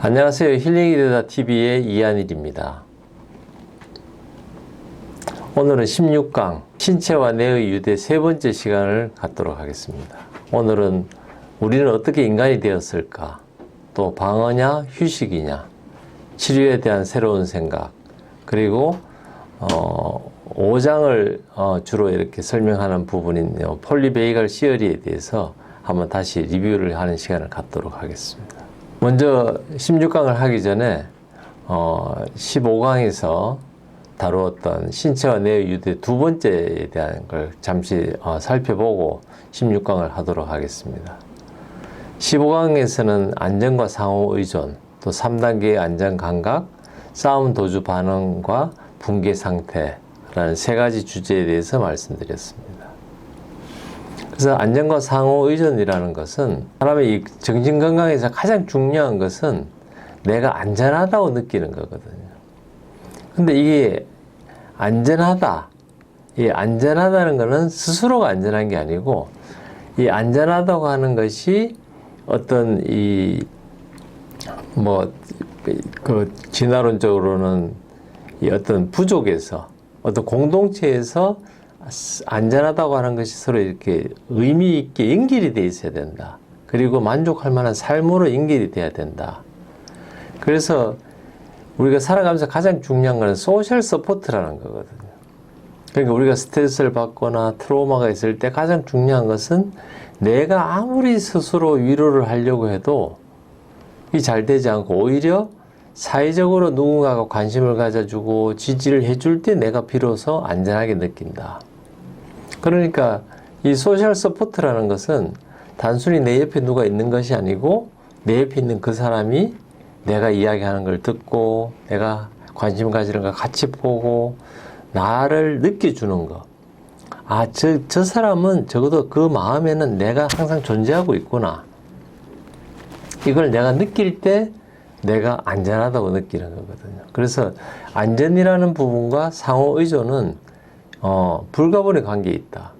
안녕하세요. 힐링이 되다 TV의 이한일입니다. 오늘은 16강 신체와 뇌의 유대 세 번째 시간을 갖도록 하겠습니다. 오늘은 우리는 어떻게 인간이 되었을까? 또 방어냐 휴식이냐? 치료에 대한 새로운 생각, 그리고 5장을 주로 이렇게 설명하는 부분인 폴리베이갈 시어리에 대해서 한번 다시 리뷰를 하는 시간을 갖도록 하겠습니다. 먼저 16강을 하기 전에 15강에서 다루었던 신체와 뇌의 유대 두 번째에 대한 걸 잠시 살펴보고 16강을 하도록 하겠습니다. 15강에서는 안전과 상호 의존, 또 3단계의 안전 감각, 싸움 도주 반응과 붕괴 상태라는 세 가지 주제에 대해서 말씀드렸습니다. 그래서 안전과 상호 의존이라는 것은 사람의 이 정신 건강에서 가장 중요한 것은 내가 안전하다고 느끼는 거거든요. 근데 이게 안전하다, 이 안전하다는 것은 스스로가 안전한 게 아니고, 이 안전하다고 하는 것이 어떤 진화론적으로는 이 어떤 부족에서, 어떤 공동체에서 안전하다고 하는 것이 서로 이렇게 의미 있게 연결이 돼 있어야 된다. 그리고 만족할 만한 삶으로 연결이 돼야 된다. 그래서 우리가 살아가면서 가장 중요한 것은 소셜 서포트라는 거거든요. 그러니까 우리가 스트레스를 받거나 트라우마가 있을 때 가장 중요한 것은 내가 아무리 스스로 위로를 하려고 해도 이 잘 되지 않고, 오히려 사회적으로 누군가가 관심을 가져주고 지지를 해줄 때 내가 비로소 안전하게 느낀다. 그러니까 이 소셜 서포트라는 것은 단순히 내 옆에 누가 있는 것이 아니고, 내 옆에 있는 그 사람이 내가 이야기하는 걸 듣고, 내가 관심 가지는 걸 같이 보고, 나를 느껴주는 거. 아, 저 사람은 적어도 그 마음에는 내가 항상 존재하고 있구나. 이걸 내가 느낄 때 내가 안전하다고 느끼는 거거든요. 그래서 안전이라는 부분과 상호 의존은 불가분의 관계에 있다.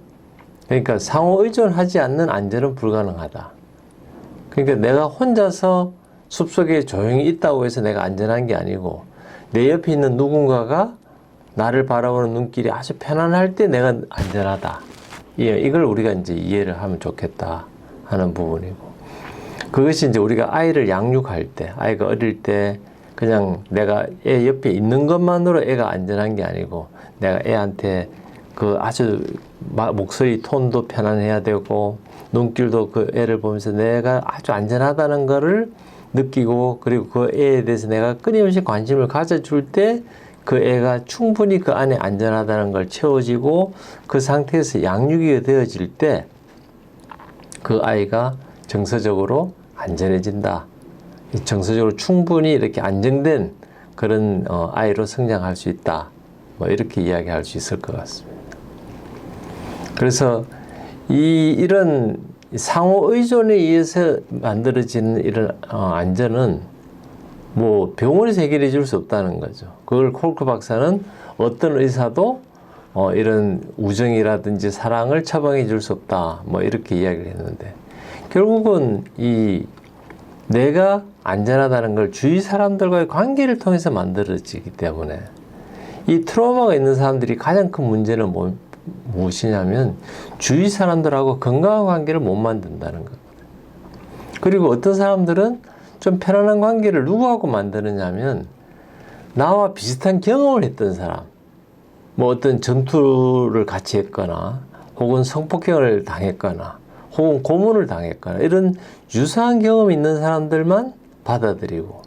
그러니까 상호 의존하지 않는 안전은 불가능하다. 그러니까 내가 혼자서 숲속에 조용히 있다고 해서 내가 안전한 게 아니고, 내 옆에 있는 누군가가 나를 바라보는 눈길이 아주 편안할 때 내가 안전하다. 이걸 우리가 이제 이해를 하면 좋겠다 하는 부분이고, 그것이 이제 우리가 아이를 양육할 때, 아이가 어릴 때 그냥 내가 애 옆에 있는 것만으로 애가 안전한 게 아니고, 내가 애한테 그 아주 목소리 톤도 편안해야 되고, 눈길도 그 애를 보면서 내가 아주 안전하다는 거를 느끼고, 그리고 그 애에 대해서 내가 끊임없이 관심을 가져줄 때 그 애가 충분히 그 안에 안전하다는 걸 채워지고, 그 상태에서 양육이 되어질 때 그 아이가 정서적으로 안전해진다. 정서적으로 충분히 이렇게 안정된 그런 아이로 성장할 수 있다. 뭐 이렇게 이야기할 수 있을 것 같습니다. 그래서 이런 상호 의존에 의해서 만들어지는 이런 안전은 뭐 병원에서 해결해 줄 수 없다는 거죠. 그걸 콜크 박사는 어떤 의사도 이런 우정이라든지 사랑을 처방해 줄 수 없다. 뭐 이렇게 이야기를 했는데, 결국은 내가 안전하다는 걸 주위 사람들과의 관계를 통해서 만들어지기 때문에, 이 트라우마가 있는 사람들이 가장 큰 문제는 무엇이냐면 주위 사람들하고 건강한 관계를 못 만든다는 거거든요. 그리고 어떤 사람들은 좀 편안한 관계를 누구하고 만드느냐면, 나와 비슷한 경험을 했던 사람, 뭐 어떤 전투를 같이 했거나, 혹은 성폭행을 당했거나, 혹은 고문을 당했거나, 이런 유사한 경험이 있는 사람들만 받아들이고,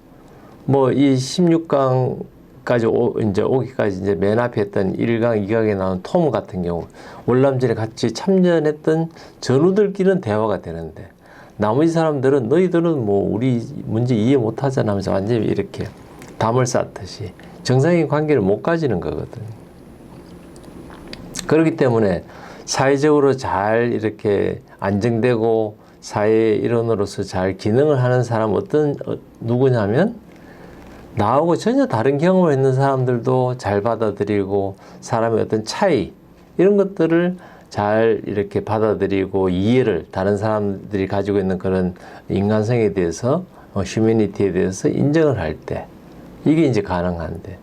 뭐 이 16강까지 이제 오기까지 이제 맨 앞에 했던 1강, 2강에 나온 톰 같은 경우, 월남전에 같이 참전했던 전우들끼리는 대화가 되는데, 나머지 사람들은 너희들은 뭐 우리 문제 이해 못 하잖아 하면서 완전히 이렇게 담을 쌓듯이 정상적인 관계를 못 가지는 거거든요. 그렇기 때문에 사회적으로 잘 이렇게 안정되고 사회의 일원으로서 잘 기능을 하는 사람은 누구냐면, 나하고 전혀 다른 경험을 했는 사람들도 잘 받아들이고, 사람의 어떤 차이, 이런 것들을 잘 이렇게 받아들이고, 이해를, 다른 사람들이 가지고 있는 그런 인간성에 대해서 휴머니티에 대해서 인정을 할 때 이게 이제 가능한데,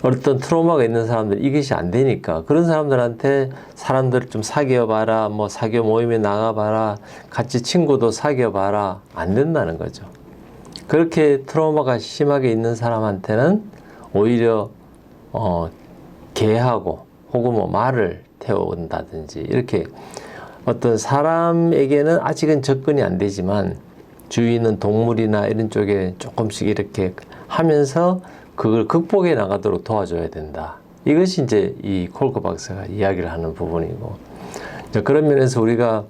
어떤 트라우마가 있는 사람들 이것이 안 되니까 그런 사람들한테 사람들을 좀 사귀어봐라, 뭐 사귀어 모임에 나가봐라, 같이 친구도 사귀어봐라, 안 된다는 거죠. 그렇게 트라우마가 심하게 있는 사람한테는 오히려 개하고 혹은 뭐 말을 태워온다든지, 이렇게 어떤 사람에게는 아직은 접근이 안 되지만 주위에 있는 동물이나 이런 쪽에 조금씩 이렇게 하면서 그걸 극복해 나가도록 도와줘야 된다. 이것이 이제 이 콜크 박사가 이야기를 하는 부분이고, 그런 면에서 우리가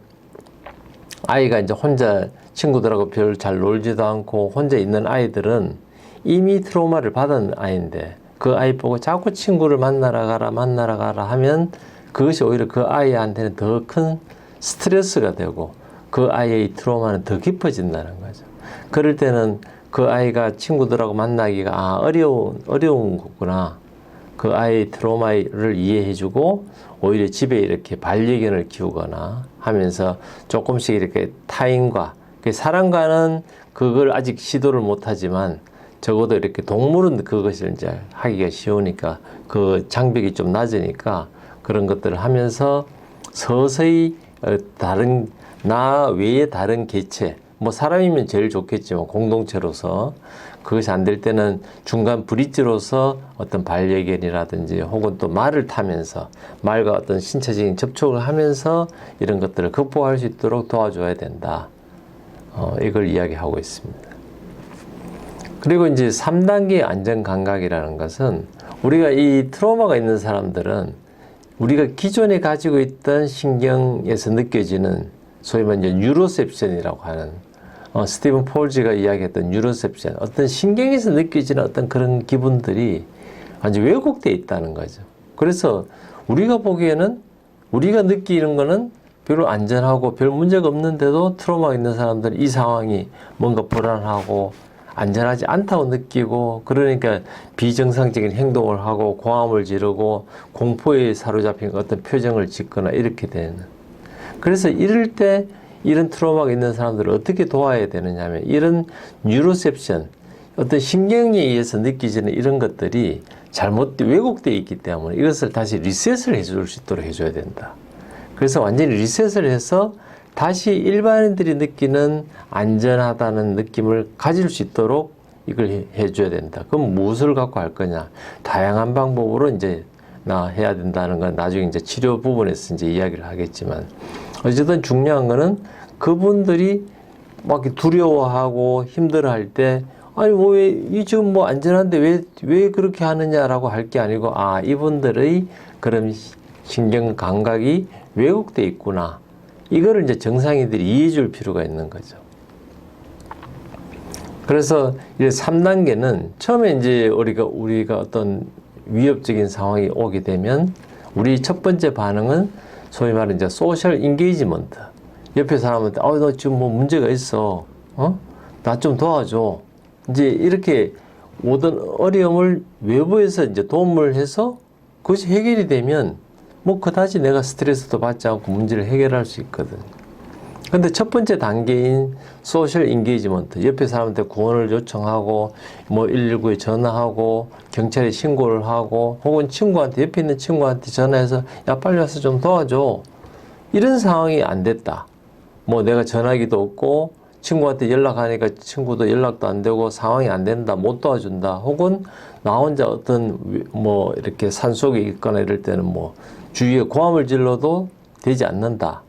아이가 이제 혼자 친구들하고 별 잘 놀지도 않고 혼자 있는 아이들은 이미 트라우마를 받은 아이인데, 그 아이 보고 자꾸 친구를 만나러 가라 하면 그것이 오히려 그 아이한테는 더 큰 스트레스가 되고 그 아이의 트라우마는 더 깊어진다는 거죠. 그럴 때는 그 아이가 친구들하고 만나기가 어려운 거구나. 그 아이의 트라우마를 이해해주고 오히려 집에 이렇게 반려견을 키우거나 하면서 조금씩 이렇게 타인과, 사람과는 그걸 아직 시도를 못하지만 적어도 이렇게 동물은 그것을 이제 하기가 쉬우니까, 그 장벽이 좀 낮으니까 그런 것들을 하면서 서서히 다른 나 외의 다른 개체, 뭐 사람이면 제일 좋겠지만 공동체로서 그것이 안 될 때는 중간 브릿지로서 어떤 반려견이라든지 혹은 또 말을 타면서 말과 어떤 신체적인 접촉을 하면서 이런 것들을 극복할 수 있도록 도와줘야 된다. 이걸 이야기하고 있습니다. 그리고 이제 3단계 안전감각이라는 것은, 우리가 이 트라우마가 있는 사람들은 우리가 기존에 가지고 있던 신경에서 느껴지는 소위 말하는 뉴로셉션이라고 하는, 스티븐 폴즈가 이야기했던 뉴로셉션, 어떤 신경에서 느껴지는 어떤 그런 기분들이 완전 왜곡되어 있다는 거죠. 그래서 우리가 보기에는, 우리가 느끼는 거는 별로 안전하고 별 문제가 없는데도 트라우마가 있는 사람들은 이 상황이 뭔가 불안하고 안전하지 않다고 느끼고, 그러니까 비정상적인 행동을 하고 고함을 지르고 공포에 사로잡힌 어떤 표정을 짓거나 이렇게 되는. 그래서 이럴 때 이런 트라우마가 있는 사람들을 어떻게 도와야 되느냐 하면, 이런 뉴로셉션, 어떤 신경에 의해서 느끼지는 이런 것들이 왜곡되어 있기 때문에 이것을 다시 리셋을 해줄 수 있도록 해줘야 된다. 그래서 완전히 리셋을 해서 다시 일반인들이 느끼는 안전하다는 느낌을 가질 수 있도록 이걸 해줘야 된다. 그럼 무엇을 갖고 할 거냐? 다양한 방법으로 이제 해야 된다는 건 나중에 이제 치료 부분에서 이제 이야기를 하겠지만, 어쨌든 중요한 거는 그분들이 막 두려워하고 힘들어할 때, 아니 뭐 왜 이 지금 뭐 안전한데 왜 그렇게 하느냐라고 할 게 아니고, 이분들의 그런 신경 감각이 왜곡돼 있구나. 이거를 이제 정상인들이 이해해 줄 필요가 있는 거죠. 그래서 이제 3단계는 처음에 이제 우리가 어떤 위협적인 상황이 오게 되면 우리 첫 번째 반응은 소위 말하는 이제 소셜 인게이지먼트. 옆에 사람한테, 너 지금 뭐 문제가 있어. 나 좀 도와줘. 이제 이렇게 모든 어려움을 외부에서 이제 도움을 해서 그것이 해결이 되면 뭐 그다지 내가 스트레스도 받지 않고 문제를 해결할 수 있거든. 근데 첫 번째 단계인 소셜 인게이지먼트, 옆에 사람한테 구원을 요청하고 뭐 119에 전화하고 경찰에 신고를 하고 혹은 친구한테, 옆에 있는 친구한테 전화해서 야 빨리 와서 좀 도와줘, 이런 상황이 안 됐다. 뭐 내가 전화기도 없고 친구한테 연락하니까 친구도 연락도 안 되고 상황이 안 된다, 못 도와준다, 혹은 나 혼자 어떤 뭐 이렇게 산속에 있거나 이럴 때는 뭐 주위에 고함을 질러도 되지 않는다.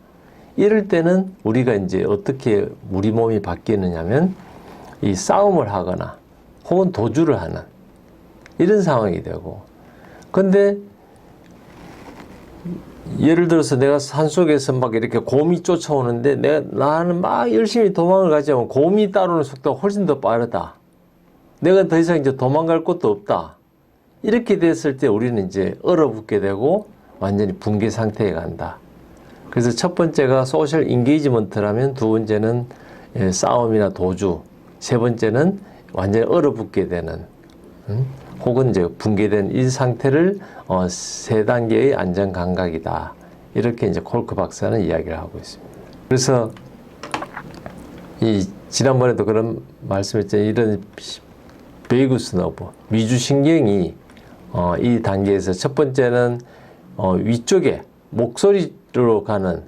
이럴 때는 우리가 이제 어떻게 우리 몸이 바뀌느냐면, 이 싸움을 하거나 혹은 도주를 하는 이런 상황이 되고, 근데 예를 들어서 내가 산속에서 막 이렇게 곰이 쫓아오는데 나는 막 열심히 도망을 가지만 곰이 따르는 속도가 훨씬 더 빠르다. 내가 더 이상 이제 도망갈 곳도 없다. 이렇게 됐을 때 우리는 이제 얼어붙게 되고 완전히 붕괴 상태에 간다. 그래서 첫 번째가 소셜 인게이지먼트라면, 두 번째는 싸움이나 도주, 세 번째는 완전히 얼어붙게 되는, 혹은 이제 붕괴된 이 상태를 세 단계의 안전 감각이다. 이렇게 이제 콜크 박사는 이야기를 하고 있습니다. 그래서 이 지난번에도 그런 말씀했잖아요. 이런 베이구스 너브, 미주신경이 이 단계에서 첫 번째는 위쪽에 목소리로 가는,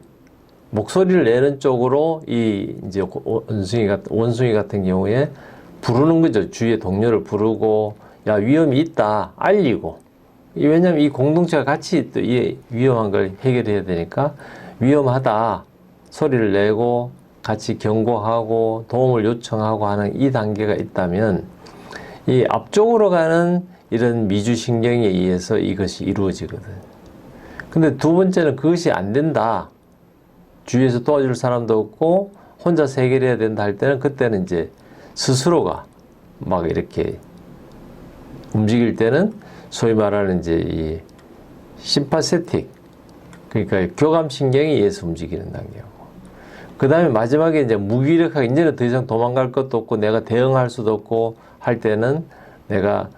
목소리를 내는 쪽으로 이 이제 원숭이 같은 경우에 부르는 거죠. 주위의 동료를 부르고 야 위험이 있다 알리고. 왜냐하면 이 공동체가 같이 또 이 위험한 걸 해결해야 되니까 위험하다 소리를 내고 같이 경고하고 도움을 요청하고 하는 이 단계가 있다면, 이 앞쪽으로 가는 이런 미주신경에 의해서 이것이 이루어지거든. 근데 두 번째는 그것이 안 된다, 주위에서 도와줄 사람도 없고 혼자서 해결해야 된다 할 때는, 그때는 이제 스스로가 막 이렇게 움직일 때는 소위 말하는 이제 이 심파세틱, 그러니까 교감신경에 의해서 움직이는 단계고, 그 다음에 마지막에 이제 무기력하게, 이제는 더 이상 도망갈 것도 없고 내가 대응할 수도 없고 할 때는 내가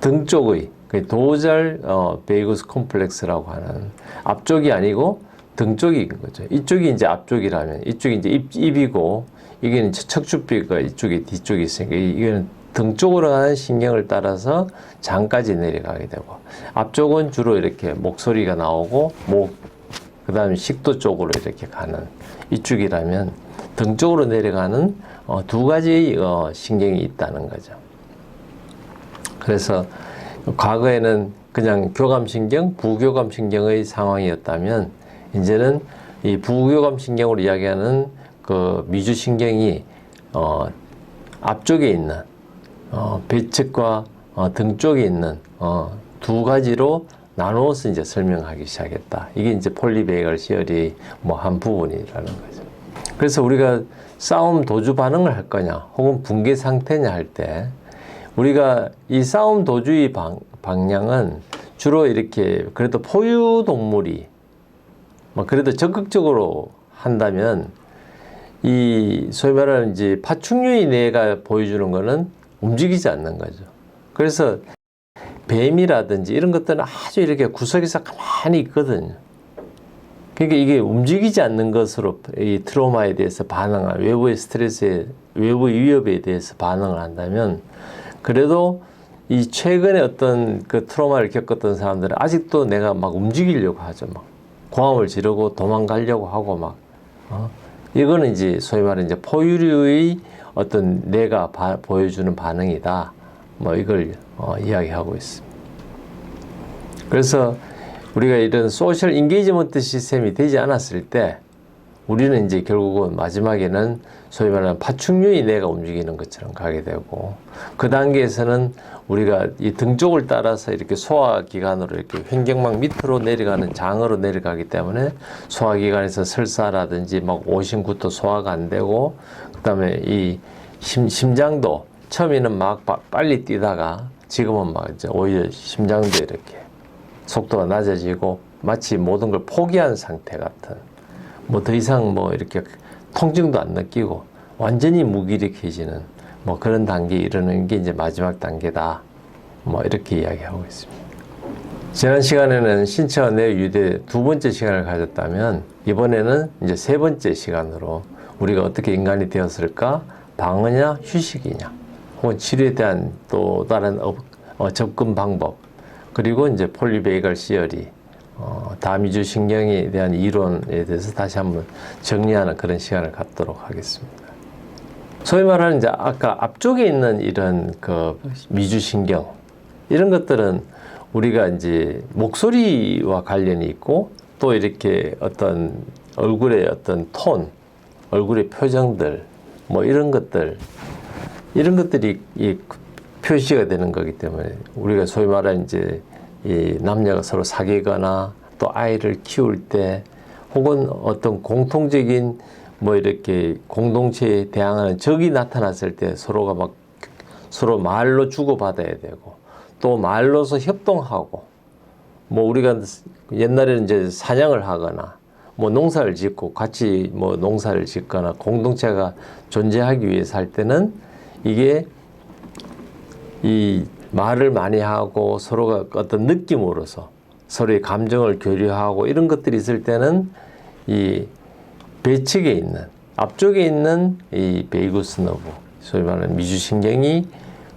등 쪽의 도절 베이구스 콤플렉스라고 하는, 앞쪽이 아니고 등 쪽인 거죠. 이쪽이 이제 앞쪽이라면 이쪽이 이제 입이고 이게 이제 척추뼈가 이쪽에 뒤쪽에 있으니까 이거는 등 쪽으로 가는 신경을 따라서 장까지 내려가게 되고, 앞쪽은 주로 이렇게 목소리가 나오고 목, 그 다음에 식도 쪽으로 이렇게 가는 이쪽이라면 등 쪽으로 내려가는 두 가지의 신경이 있다는 거죠. 그래서 과거에는 그냥 교감신경, 부교감신경의 상황이었다면, 이제는 이 부교감신경으로 이야기하는 그 미주신경이 앞쪽에 있는 배측과 등 쪽에 있는 두 가지로 나누어서 이제 설명하기 시작했다. 이게 이제 폴리베이걸 시어리의 뭐 한 부분이라는 거죠. 그래서 우리가 싸움 도주 반응을 할 거냐, 혹은 붕괴 상태냐 할 때, 우리가 이 싸움 도주의 방향은 주로 이렇게 그래도 포유 동물이 뭐 그래도 적극적으로 한다면, 이 소위 말하는 이제 파충류의 뇌가 보여주는 거는 움직이지 않는 거죠. 그래서 뱀이라든지 이런 것들은 아주 이렇게 구석에서 가만히 있거든요. 그러니까 이게 움직이지 않는 것으로 이 트라우마에 대해서 반응한, 외부의 스트레스에, 외부의 위협에 대해서 반응을 한다면, 그래도 이 최근에 어떤 그 트라우마를 겪었던 사람들은 아직도 내가 막 움직이려고 하죠. 막 고함을 지르고 도망가려고 하고 막. 이거는 이제 소위 말하는 이제 포유류의 어떤 뇌가 보여주는 반응이다. 뭐 이걸 이야기하고 있습니다. 그래서 우리가 이런 소셜 인게이지먼트 시스템이 되지 않았을 때, 우리는 이제 결국은 마지막에는 소위 말하는 파충류의 뇌가 움직이는 것처럼 가게 되고, 그 단계에서는 우리가 이 등 쪽을 따라서 이렇게 소화기관으로 이렇게 횡격막 밑으로 내려가는 장으로 내려가기 때문에 소화기관에서 설사라든지 막 오심구토 소화가 안 되고, 그 다음에 이 심장도 처음에는 막 빨리 뛰다가 지금은 막 이제 오히려 심장도 이렇게 속도가 낮아지고 마치 모든 걸 포기한 상태 같은, 뭐 더 이상 뭐 이렇게 통증도 안 느끼고 완전히 무기력해지는 뭐 그런 단계에 이르는 게 이제 마지막 단계다. 뭐 이렇게 이야기하고 있습니다. 지난 시간에는 신체와 뇌 유대 두 번째 시간을 가졌다면, 이번에는 이제 세 번째 시간으로 우리가 어떻게 인간이 되었을까? 방어냐, 휴식이냐, 혹은 치료에 대한 또 다른 접근 방법, 그리고 이제 폴리베이걸 시어리, 다미주 신경에 대한 이론에 대해서 다시 한번 정리하는 그런 시간을 갖도록 하겠습니다. 소위 말하는 이제 아까 앞쪽에 있는 이런 그 미주신경, 이런 것들은 우리가 이제 목소리와 관련이 있고, 또 이렇게 어떤 얼굴의 어떤 톤, 얼굴의 표정들, 뭐 이런 것들이 이 표시가 되는 거기 때문에, 우리가 소위 말하는 이제 이 남녀가 서로 사귀거나 또 아이를 키울 때, 혹은 어떤 공통적인 뭐 이렇게 공동체에 대항하는 적이 나타났을 때 서로가 막 서로 말로 주고받아야 되고, 또 말로서 협동하고, 뭐 우리가 옛날에는 이제 사냥을 하거나 뭐 농사를 짓고 같이 뭐 농사를 짓거나 공동체가 존재하기 위해서 할 때는 이게 이 말을 많이 하고 서로가 어떤 느낌으로서 서로의 감정을 교류하고 이런 것들이 있을 때는 이 배측에 있는 앞쪽에 있는 이 베이구스 너브, 소위 말하는 미주신경이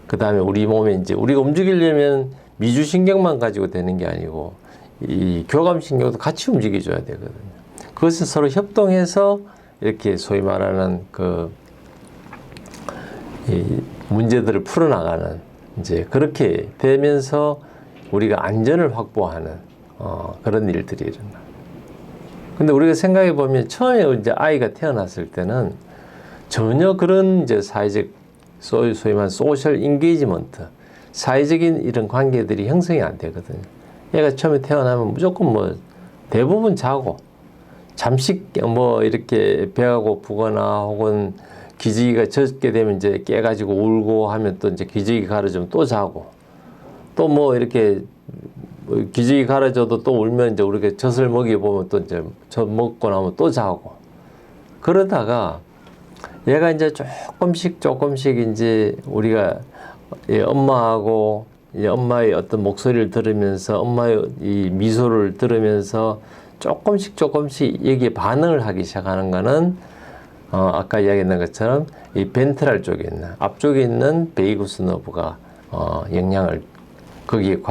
그 다음에 우리 몸에 이제 우리가 움직이려면 미주신경만 가지고 되는 게 아니고 이 교감신경도 같이 움직여줘야 되거든요. 그것을 서로 협동해서 이렇게 소위 말하는 이 문제들을 풀어나가는 이제 그렇게 되면서 우리가 안전을 확보하는 그런 일들이 일어나. 근데 우리가 생각해 보면 처음에 이제 아이가 태어났을 때는 전혀 그런 이제 사회적 소위 말하는 소셜 인게이지먼트, 사회적인 이런 관계들이 형성이 안 되거든요. 얘가 처음에 태어나면 무조건 뭐 대부분 자고 잠시 뭐 이렇게 배가 고프거나 혹은 기저귀가 젖게 되면 이제 깨가지고 울고 하면 또 이제 기저귀 갈아주면 또 자고 또 뭐 이렇게 기저귀 갈아줘도 또 울면 이제 우리가 젖을 먹여보면 또 이제 젖 먹고 나면 또 자고 그러다가 얘가 이제 조금씩 이제 우리가 엄마하고 엄마의 어떤 목소리를 들으면서 엄마의 이 미소를 들으면서 조금씩 여기에 반응을 하기 시작하는 거는 아까 이야기했던 것처럼 이 벤트랄 쪽에 있는 앞쪽에 있는 베이구스 너브가 영향을 거기에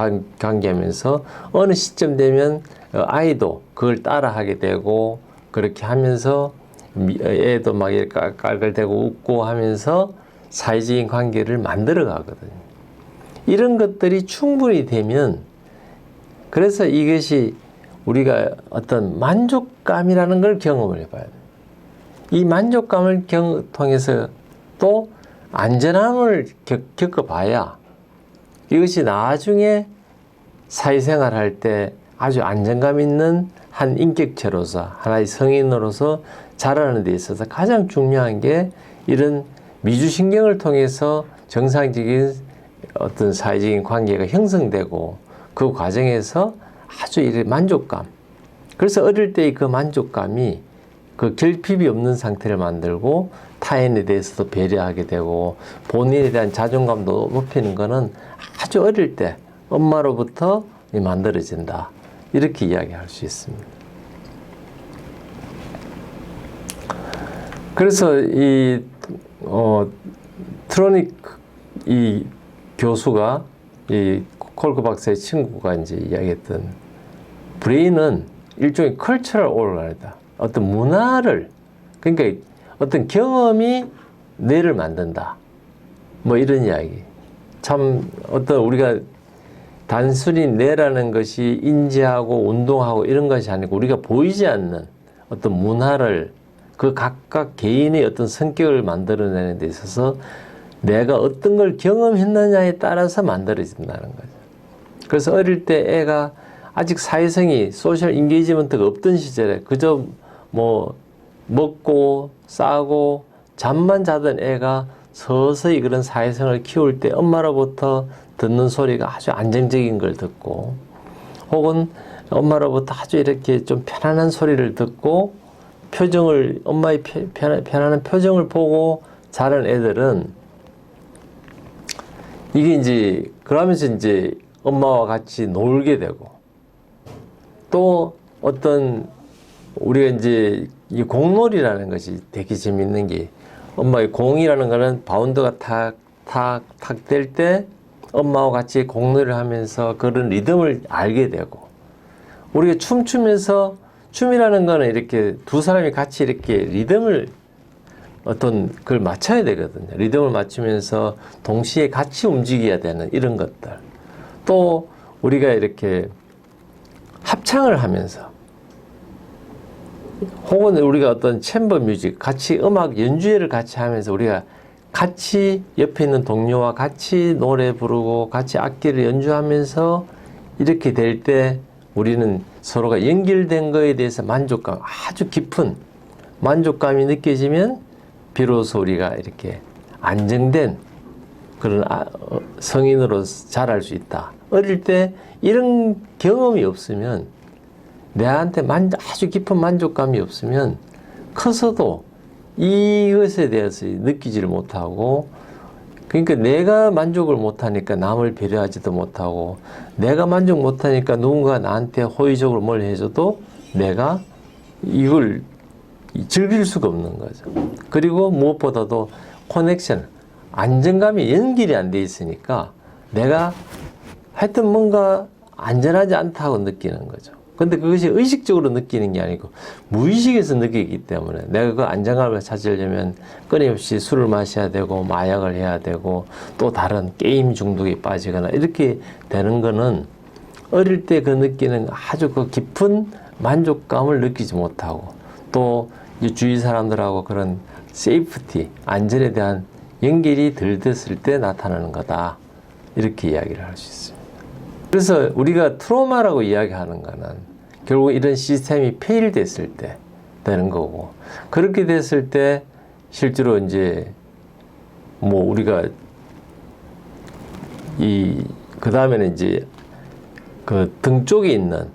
관계하면서 어느 시점 되면 아이도 그걸 따라하게 되고 그렇게 하면서 애도 막 이렇게 깔깔대고 웃고 하면서 사회적인 관계를 만들어 가거든요. 이런 것들이 충분히 되면 그래서 이것이 우리가 어떤 만족감이라는 걸 경험을 해봐야 돼요. 이 만족감을 통해서 또 안전함을 겪어봐야 이것이 나중에 사회생활 할 때 아주 안정감 있는 한 인격체로서 하나의 성인으로서 자라는 데 있어서 가장 중요한 게 이런 미주신경을 통해서 정상적인 어떤 사회적인 관계가 형성되고 그 과정에서 아주 이런 만족감. 그래서 어릴 때의 그 만족감이 그 결핍이 없는 상태를 만들고 타인에 대해서도 배려하게 되고 본인에 대한 자존감도 높이는 것은 아주 어릴 때 엄마로부터 만들어진다. 이렇게 이야기할 수 있습니다. 그래서 이 트로닉 이 교수가 이 콜크 박사의 친구가 이제 이야기했던 브레인은 일종의 컬처럴 오르가다. 어떤 문화를 그러니까 어떤 경험이 뇌를 만든다. 뭐 이런 이야기. 참 어떤 우리가 단순히 뇌라는 것이 인지하고 운동하고 이런 것이 아니고 우리가 보이지 않는 어떤 문화를 그 각각 개인의 어떤 성격을 만들어내는 데 있어서 내가 어떤 걸 경험했느냐에 따라서 만들어진다는 거죠. 그래서 어릴 때 애가 아직 사회성이 소셜 인게이지먼트가 없던 시절에 그저 뭐 먹고 싸고 잠만 자던 애가 서서히 그런 사회성을 키울 때 엄마로부터 듣는 소리가 아주 안정적인 걸 듣고 혹은 엄마로부터 아주 이렇게 좀 편안한 소리를 듣고 표정을 엄마의 편안한 표정을 보고 자란 애들은 이게 이제 그러면서 이제 엄마와 같이 놀게 되고 또 어떤 우리가 이제 이 공놀이라는 것이 되게 재밌는 게 엄마의 공이라는 거는 바운드가 탁 될 때 엄마와 같이 공놀이를 하면서 그런 리듬을 알게 되고 우리가 춤추면서 춤이라는 거는 이렇게 두 사람이 같이 이렇게 리듬을 어떤 그걸 맞춰야 되거든요. 리듬을 맞추면서 동시에 같이 움직여야 되는 이런 것들. 또 우리가 이렇게 합창을 하면서 혹은 우리가 어떤 챔버 뮤직 같이 음악 연주회를 같이 하면서 우리가 같이 옆에 있는 동료와 같이 노래 부르고 같이 악기를 연주하면서 이렇게 될 때 우리는 서로가 연결된 거에 대해서 만족감, 아주 깊은 만족감이 느껴지면 비로소 우리가 이렇게 안정된 그런 성인으로 자랄 수 있다. 어릴 때 이런 경험이 없으면 내한테 아주 깊은 만족감이 없으면 커서도 이것에 대해서 느끼지를 못하고 그러니까 내가 만족을 못하니까 남을 배려하지도 못하고 내가 만족 못하니까 누군가 나한테 호의적으로 뭘 해줘도 내가 이걸 즐길 수가 없는 거죠. 그리고 무엇보다도 커넥션, 안정감이 연결이 안 돼 있으니까 내가 하여튼 뭔가 안전하지 않다고 느끼는 거죠. 근데 그것이 의식적으로 느끼는 게 아니고 무의식에서 느끼기 때문에 내가 그 안정감을 찾으려면 끊임없이 술을 마셔야 되고 마약을 해야 되고 또 다른 게임 중독에 빠지거나 이렇게 되는 거는 어릴 때 그 느끼는 아주 그 깊은 만족감을 느끼지 못하고 또 주위 사람들하고 그런 세이프티, 안전에 대한 연결이 덜 됐을 때 나타나는 거다. 이렇게 이야기를 할 수 있습니다. 그래서 우리가 트로마라고 이야기하는 거는 결국 이런 시스템이 페일됐을 때 되는 거고, 그렇게 됐을 때 실제로 이제 뭐 우리가 그 다음에는 이제 그 등 쪽에 있는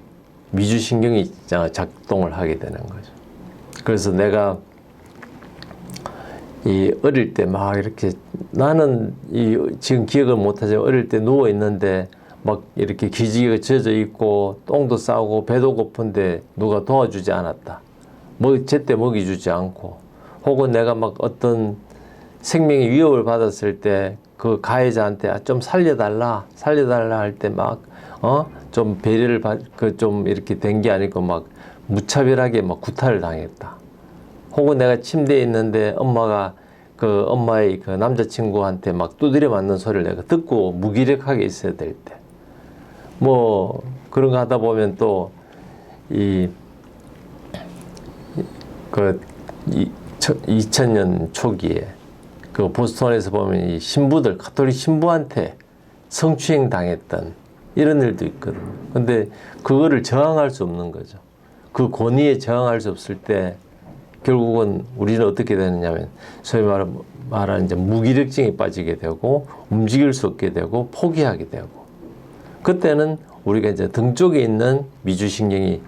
미주신경이 작동을 하게 되는 거죠. 그래서 내가 어릴 때 막 이렇게 나는 지금 기억을 못하지만 어릴 때 누워 있는데 막 이렇게 기지개가 젖어 있고 똥도 싸고 배도 고픈데 누가 도와주지 않았다. 제때 먹이주지 않고, 혹은 내가 막 어떤 생명의 위협을 받았을 때 그 가해자한테 좀 살려달라 할 때 막 좀 배려를 좀 이렇게 된 게 아니고 막 무차별하게 막 구타를 당했다. 혹은 내가 침대에 있는데 엄마의 그 남자친구한테 막 두드려 맞는 소리를 내가 듣고 무기력하게 있어야 될 때, 뭐 그런 거 하다 보면 또 2000년 초기에 그 보스턴에서 보면 이 신부들, 가톨릭 신부한테 성추행 당했던 이런 일도 있거든요. 근데 그거를 저항할 수 없는 거죠. 그 권위에 저항할 수 없을 때 결국은 우리는 어떻게 되느냐면 소위 말하는 이제 무기력증에 빠지게 되고 움직일 수 없게 되고 포기하게 되고, 그때는 우리가 이제 등 쪽에 있는 미주신경이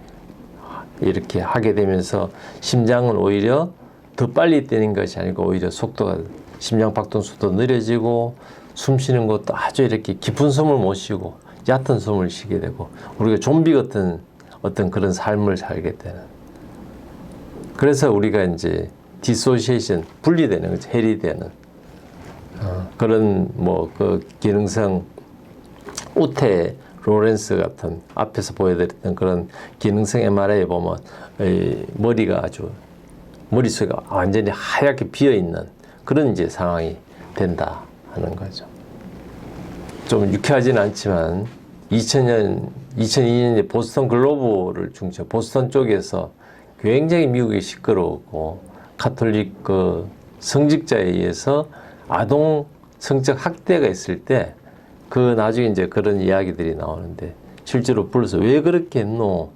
이렇게 하게 되면서 심장은 오히려 더 빨리 뛰는 것이 아니고 오히려 속도가, 심장 박동 속도 느려지고 숨 쉬는 것도 아주 이렇게 깊은 숨을 못 쉬고 얕은 숨을 쉬게 되고 우리가 좀비 같은 어떤 그런 삶을 살게 되는, 그래서 우리가 이제 디소시에이션, 분리되는 거죠. 해리되는 그런 그 기능성 우테 로렌스 같은 앞에서 보여드렸던 그런 기능성 MRI에 보면 머리가 머릿속이 완전히 하얗게 비어있는 그런 이제 상황이 된다 하는 거죠. 좀 유쾌하지는 않지만 2002년에 보스턴 글로브를 중심, 보스턴 쪽에서 굉장히 미국이 시끄러웠고 가톨릭 그 성직자에 의해서 아동 성적 학대가 있을 때 그 나중에 이제 그런 이야기들이 나오는데, 실제로 불러서 왜 그렇게 했노?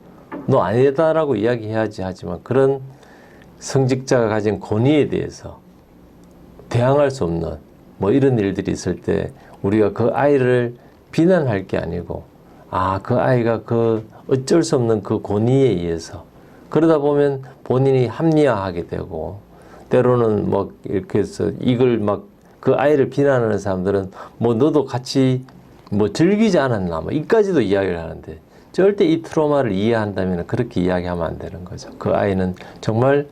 너 아니다라고 이야기해야지 하지만 그런 성직자가 가진 권위에 대해서 대항할 수 없는 이런 일들이 있을 때 우리가 그 아이를 비난할 게 아니고 그 아이가 그 어쩔 수 없는 그 권위에 의해서 그러다 보면 본인이 합리화하게 되고, 때로는 이렇게 해서 이걸 그 아이를 비난하는 사람들은 너도 같이 즐기지 않았나 이까지도 이야기를 하는데, 절대 이 트로마를 이해한다면 그렇게 이야기하면 안 되는 거죠. 그 아이는 정말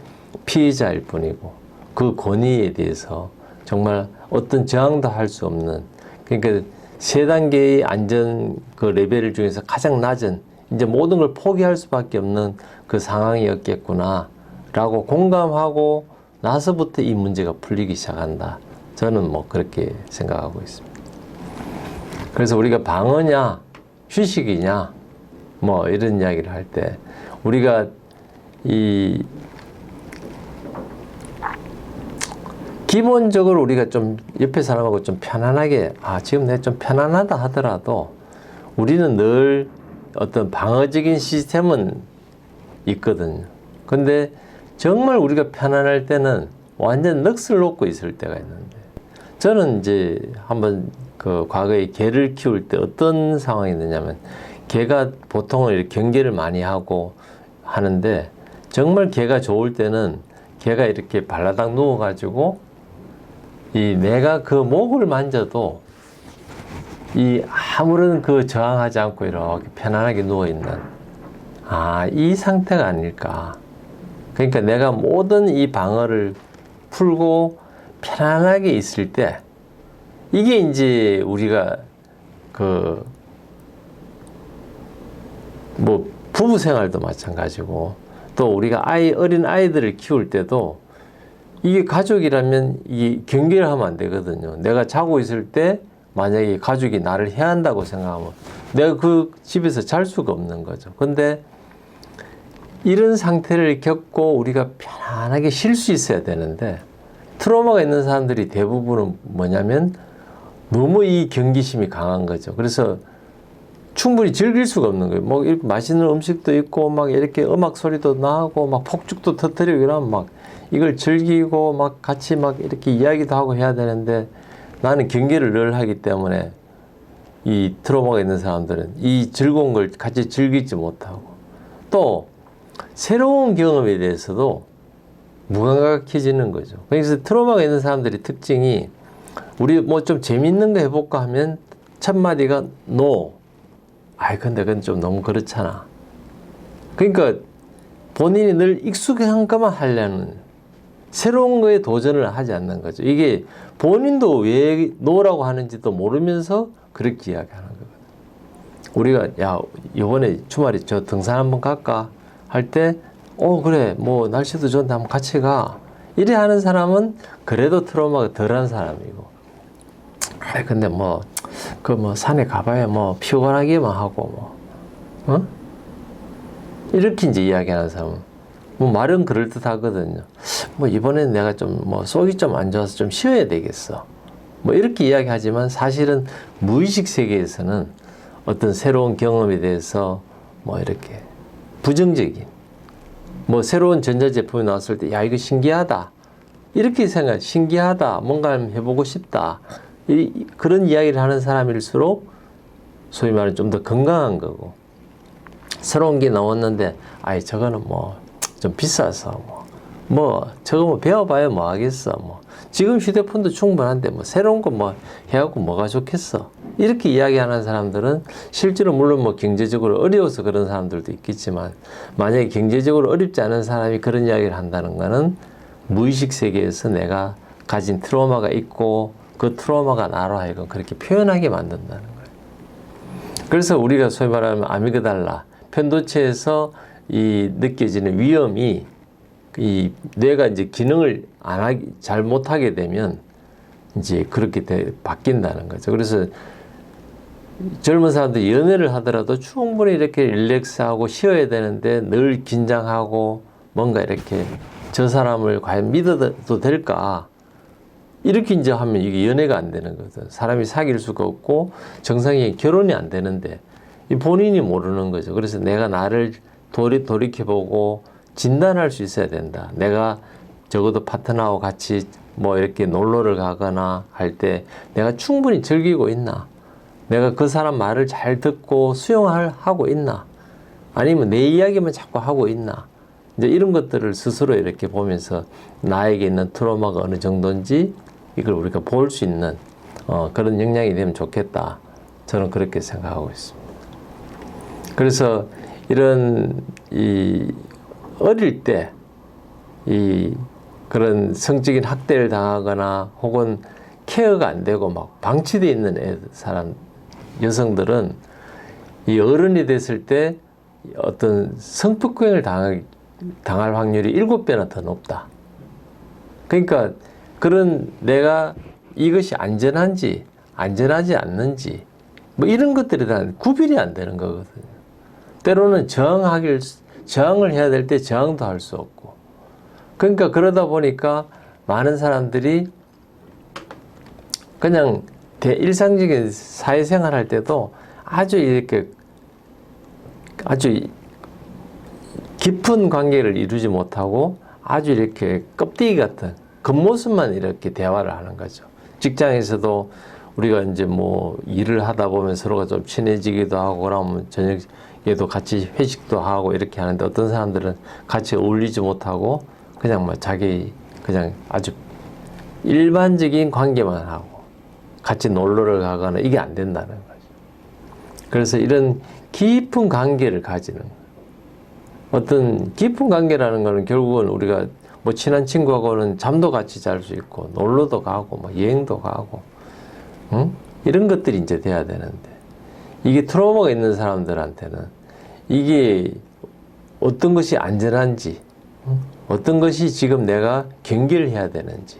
피해자일 뿐이고 그 권위에 대해서 정말 어떤 저항도 할 수 없는, 그러니까 3단계의 안전 그 레벨 중에서 가장 낮은, 이제 모든 걸 포기할 수밖에 없는 그 상황이었겠구나 라고 공감하고 나서부터 이 문제가 풀리기 시작한다. 저는 그렇게 생각하고 있습니다. 그래서 우리가 방어냐 휴식이냐 이런 이야기를 할 때 우리가 기본적으로 우리가 좀 옆에 사람하고 좀 편안하게, 지금 내가 좀 편안하다 하더라도 우리는 늘 어떤 방어적인 시스템은 있거든요. 근데 정말 우리가 편안할 때는 완전 넋을 놓고 있을 때가 있는데, 저는 이제 한번 그 과거에 개를 키울 때 어떤 상황이 있느냐면, 개가 보통은 이렇게 경계를 많이 하고 하는데, 정말 개가 좋을 때는 개가 이렇게 발라당 누워가지고 내가 그 목을 만져도 아무런 그 저항하지 않고 이렇게 편안하게 누워있는, 이 상태가 아닐까. 그러니까 내가 모든 이 방어를 풀고 편안하게 있을 때 이게 이제 우리가 그 뭐 부부 생활도 마찬가지고 또 우리가 어린 아이들을 키울 때도 이게 가족이라면 이 경계를 하면 안 되거든요. 내가 자고 있을 때 만약에 가족이 나를 해한다고 생각하면 내가 그 집에서 잘 수가 없는 거죠. 근데 이런 상태를 겪고 우리가 편안하게 쉴 수 있어야 되는데 트라우마가 있는 사람들이 대부분은 뭐냐면 너무 이 경계심이 강한 거죠. 그래서 충분히 즐길 수가 없는 거예요. 뭐 이렇게 맛있는 음식도 있고 막 이렇게 음악 소리도 나고 막 폭죽도 터뜨리고 이러면 막 이걸 즐기고 막 같이 막 이렇게 이야기도 하고 해야 되는데 나는 경계를 늘 하기 때문에 이 트라우마가 있는 사람들은 이 즐거운 걸 같이 즐기지 못하고 또 새로운 경험에 대해서도 무감각해지는 거죠. 그래서 트라우마가 있는 사람들의 특징이 우리 뭐 좀 재밌는 거 해볼까 하면 첫 마디가 no. 아이 근데 그건 좀 너무 그렇잖아. 그러니까 본인이 늘 익숙한 것만 하려는 새로운 거에 도전을 하지 않는 거죠. 이게 본인도 왜 노라고 하는지도 모르면서 그렇게 이야기하는 거거든요. 우리가 야 이번에 주말에 저 등산 한번 갈까 할 때 그래 뭐 날씨도 좋은데 한번 같이 가 이래 하는 사람은 그래도 트라우마가 덜한 사람이고 근데 뭐 산에 가봐야 뭐 피곤하기만 하고 이렇게 이제 이야기하는 사람은 뭐 말은 그럴듯하거든요. 뭐 이번엔 내가 좀 뭐 속이 좀 안 좋아서 좀 쉬어야 되겠어. 뭐 이렇게 이야기하지만 사실은 무의식 세계에서는 어떤 새로운 경험에 대해서 뭐 이렇게 부정적인 뭐 새로운 전자제품이 나왔을 때 야 이거 신기하다 이렇게 신기하다 뭔가 해보고 싶다 그런 이야기를 하는 사람일수록 소위 말하는 좀 더 건강한 거고 새로운 게 나왔는데 아이 저거는 뭐 좀 비싸서 저거 뭐 배워봐야 뭐 하겠어 지금 휴대폰도 충분한데 뭐 새로운 거 뭐 해갖고 뭐가 좋겠어 이렇게 이야기하는 사람들은 실제로 물론 뭐 경제적으로 어려워서 그런 사람들도 있겠지만 만약에 경제적으로 어렵지 않은 사람이 그런 이야기를 한다는 거는 무의식 세계에서 내가 가진 트라우마가 있고 그 트라우마가 나로 하여금 그렇게 표현하게 만든다는 거예요. 그래서 우리가 소위 말하면 아미그달라 편도체에서 이 느껴지는 위험이 이 뇌가 이제 기능을 잘 못하게 되면 이제 그렇게 바뀐다는 거죠. 그래서 젊은 사람들이 연애를 하더라도 충분히 이렇게 릴렉스하고 쉬어야 되는데 늘 긴장하고 뭔가 이렇게 저 사람을 과연 믿어도 될까? 이렇게 이제 하면 이게 연애가 안 되는 거죠. 사람이 사귈 수가 없고 정상적인 결혼이 안 되는데 본인이 모르는 거죠. 그래서 내가 나를 돌이켜보고 진단할 수 있어야 된다. 내가 적어도 파트너하고 같이 뭐 이렇게 놀러를 가거나 할 때 내가 충분히 즐기고 있나? 내가 그 사람 말을 잘 듣고 수용하고 있나? 아니면 내 이야기만 자꾸 하고 있나? 이제 이런 것들을 스스로 이렇게 보면서 나에게 있는 트라우마가 어느 정도인지 이걸 우리가 볼 수 있는 그런 역량이 되면 좋겠다. 저는 그렇게 생각하고 있습니다. 그래서 이런 어릴 때 그런 성적인 학대를 당하거나 혹은 케어가 안 되고 막 방치되어 있는 여성들은 이 어른이 됐을 때 어떤 성폭행을 당할 확률이 7배나 더 높다. 그러니까 그런 내가 이것이 안전한지 안전하지 않는지 뭐 이런 것들에 대한 구별이 안 되는 거거든요. 때로는 저항을 해야 될 때 저항도 할 수 없고 그러니까 그러다 보니까 많은 사람들이 그냥 일상적인 사회생활 할 때도 아주 깊은 관계를 이루지 못하고 아주 이렇게 껍데기 같은 겉모습만 이렇게 대화를 하는 거죠. 직장에서도 우리가 이제 뭐 일을 하다 보면 서로가 좀 친해지기도 하고 그러면 저녁에도 같이 회식도 하고 이렇게 하는데 어떤 사람들은 같이 어울리지 못하고 그냥 뭐 그냥 아주 일반적인 관계만 하고 같이 놀러를 가거나 이게 안 된다는 거죠. 그래서 이런 깊은 관계를 가지는 어떤 깊은 관계라는 거는 결국은 우리가 뭐 친한 친구하고는 잠도 같이 잘 수 있고 놀러도 가고 뭐 여행도 가고 응? 이런 것들이 이제 돼야 되는데 이게 트라우마가 있는 사람들한테는 이게 어떤 것이 안전한지 응? 어떤 것이 지금 내가 경계를 해야 되는지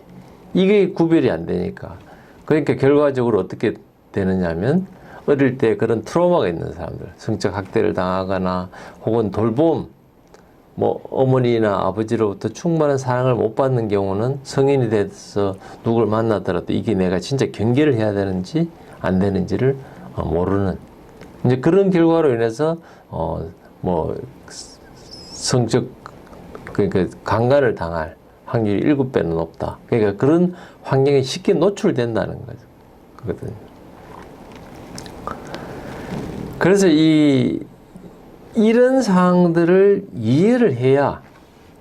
이게 구별이 안 되니까 그러니까 결과적으로 어떻게 되느냐면 어릴 때 그런 트라우마가 있는 사람들 성적 학대를 당하거나 혹은 돌봄 뭐 어머니나 아버지로부터 충분한 사랑을 못 받는 경우는 성인이 돼서 누굴 만나더라도 이게 내가 진짜 경계를 해야 되는지 안 되는지를 모르는 이제 그런 결과로 인해서 뭐 성적 그러니까 강간을 당할 확률이 7배는 높다. 그러니까 그런 환경에 쉽게 노출된다는 거거든요. 그래서 이런 상황들을 이해를 해야